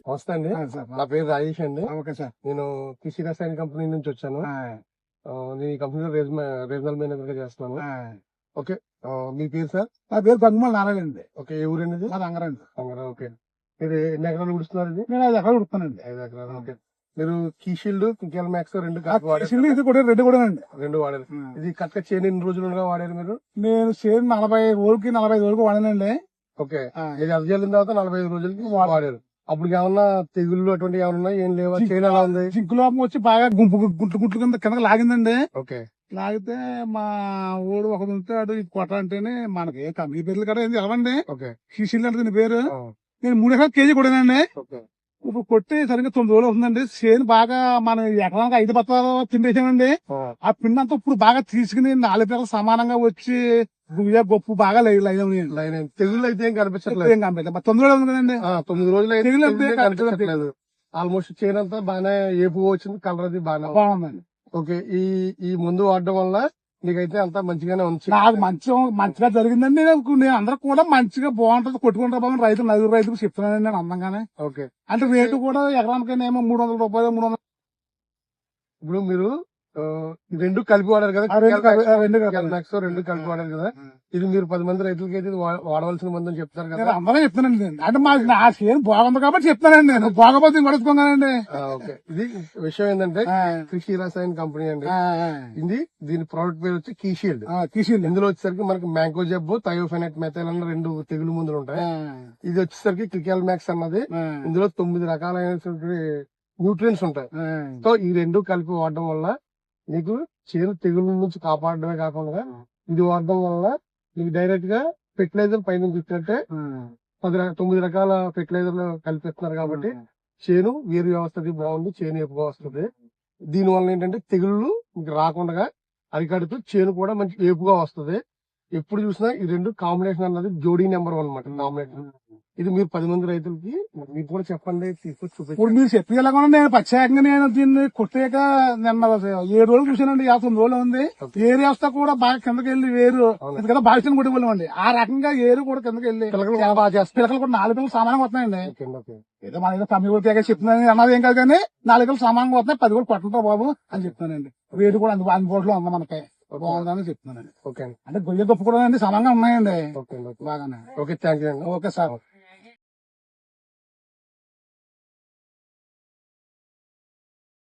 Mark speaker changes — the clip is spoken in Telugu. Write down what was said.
Speaker 1: నమస్తే అండి.
Speaker 2: సార్
Speaker 1: నా పేరు రాజేష్ అండి.
Speaker 2: Okay sir.
Speaker 1: నేను కృషి రసాయన కంపెనీ నుంచి వచ్చాను. నేను ఈ కంపెనీలో రీజనల్ మేనేజర్ గా చేస్తున్నాను. ఓకే. మీ పేరు సార్?
Speaker 2: నా పేరు గంగుమల నారాయణ అండి.
Speaker 1: ఓకే. ఏ ఊరండి ఇది?
Speaker 2: మాది అంగరండి.
Speaker 1: అంగరా. ఓకే. మీరు ఎన్ని ఎకరాలు ఉడుస్తున్నారు ఇది?
Speaker 2: నేను 5 ఎకరాలు ఉడుతానండి.
Speaker 1: 5 ఎకరాలు. ఓకే. మీరు కీషీల్డ్, కికెల్ మ్యాక్స్ రెండు
Speaker 2: ఇది కూడా 2 కూడా అండి.
Speaker 1: రెండు వాడారు. ఇది కరెక్ట్ చేను ఎన్ని రోజులుగా వాడారు మీరు?
Speaker 2: నేను చేను 40 రోజులకి 45 రోజులకు వాడానండి.
Speaker 1: ఓకే. ఇది అర్జల్లిన తర్వాత 45 రోజులకి వాడారు. అప్పుడు ఏమన్నా తెగుళ్ళు అటువంటి ఏమన్నా ఉన్నాయి? ఏం లేవా? చేను ఎలా ఉంది?
Speaker 2: జింకు లోపం వచ్చి బాగా గుంట్లు కింద లాగిందండి.
Speaker 1: ఓకే.
Speaker 2: లాగితే మా ఊడు ఒకడు ఉంటాడు, ఇది కొట్ట అంటేనే మనకి కంపెనీ పేర్లు కదా ఏం తెలవండి.
Speaker 1: ఓకే.
Speaker 2: కీషీల్ అంటే దీని పేరు. నేను 3 ఎకరాలు కేజీ కొడానండి. ఇప్పుడు కొట్టి సరిగ్గా 9 రోజులు అవుతుందండి. చేను బాగా మన ఎకరానికి 5 బత్తాలు తిండేసామండి. ఆ పిండి అంతా ఇప్పుడు బాగా తీసుకుని 4 ఎకరాలు సమానంగా వచ్చి గొప్ప బాగా లైన్
Speaker 1: తెగుళ్ళు అయితే ఏం కనిపించట్లేదు.
Speaker 2: ఏం కనిపించలేదు. 9 రోజులు ఉంది కదండి.
Speaker 1: 9 రోజులు అయితే
Speaker 2: తెగులు
Speaker 1: తెగుళ్ళు కనిపించట్లేదు. ఆల్మోస్ట్ చేను అంతా బాగానే ఏపు వచ్చింది. కలర్ అది
Speaker 2: బాగుందండి.
Speaker 1: ఓకే. ఈ ముందు వాడడం వల్ల నీకైతే అంతా మంచిగానే ఉంది.
Speaker 2: నాకు మంచిగా జరిగిందండి. నేను అందరూ కూడా మంచిగా బాగుంటది, కొట్టుకుంటా బాగుంది. నలుగురు రైతులకు చెప్తున్నానండి నేను అందంగానే.
Speaker 1: ఓకే.
Speaker 2: అంటే రేటు కూడా ఎకరానికైనా 300 రూపాయలు 300.
Speaker 1: ఇప్పుడు మీరు ఈ రెండు కలిపి వాడారు కదా? రెండు కలిపి వాడారు కదా? ఇది మీరు 10 మంది రైతులకి అయితే వాడవలసిన మంది అని చెప్తారు కదా?
Speaker 2: అందరూ చెప్తానండి. అంటే నా చేను బాగుంది కాబట్టి చెప్తానండి. నేను బాగపోతే పడుచుకోగానండి.
Speaker 1: ఓకే. ఇది విషయం ఏంటంటే కృషి రసాయన కంపెనీ అండి. దీని ప్రోడక్ట్ పేరు వచ్చి కీషీల్డ్. ఇందులో వచ్చేసరికి మనకి మ్యాంగో జబ్బు, థయోఫెనైట్ మెథైల్ అన్న 2 తెగులు మందులు ఉంటాయి. ఇది వచ్చేసరికి క్లికెల్ మ్యాక్స్ అన్నది. ఇందులో 9 రకాలైనటువంటి న్యూట్రియన్స్ ఉంటాయి. సో ఈ 2 కలిపి వాడడం వల్ల నీకు చేను తెగుల నుంచి కాపాడడమే కాకుండా ఇది వాడడం వల్ల నీకు డైరెక్ట్ గా ఫెర్టిలైజర్ పైన ఇచ్చినట్టే 9 రకాల ఫెర్టిలైజర్లు కల్పిస్తున్నారు కాబట్టి చేను వేరు వ్యవస్థ బాగుంది, చేను ఎక్కువ వస్తుంది. దీని వల్ల ఏంటంటే తెగుళ్ళు రాకుండా అరికడుతూ చేను కూడా మంచి ఏపుగా వస్తుంది. ఎప్పుడు చూసినా ఈ 2 కాంబినేషన్ అన్నది జోడీ నెంబర్ 1 అన్నమాట కాంబినేషన్. ఇది మీరు 10 మంది రైతులకి మీకు కూడా చెప్పండి, తీసుకొచ్చి చూపించండి.
Speaker 2: ఇప్పుడు మీరు చెప్పగలగా నేను ప్రత్యేకంగా నేను దీన్ని కొట్టాక నిన్న 7 రోజులు చూసానండి. 9 రోజులు ఉంది. ఏరు వ్యవస్థ కూడా బాగా కిందకి వెళ్ళి వేరు ఎందుకంటే బాగా కొట్టి వెళ్ళండి. ఆ రకంగా ఏరు కూడా కిందకి వెళ్ళి పిల్లకలు కూడా 4 పిల్లలు సమానంగా వస్తున్నాయండి. ఏదో మన ఏదో తమ్మి కూడా చెప్తున్నాను అన్నది ఏం కాదు కానీ 4 పిల్లలు సమానంగా వస్తున్నాయి. 10 కూడా కొట్టంతో బాబు అని చెప్తున్నానండి. వేరు కూడా అందుబాటులో ఉంది మనకి. బాగుందని చెప్తున్నానండి.
Speaker 1: ఓకే.
Speaker 2: అంటే గొయ్య గొప్ప కూడా సమానంగా ఉన్నాయండి.
Speaker 1: ఓకే.
Speaker 2: బాగానే.
Speaker 1: ఓకే. థ్యాంక్ యూ అండి.
Speaker 2: Okay sir.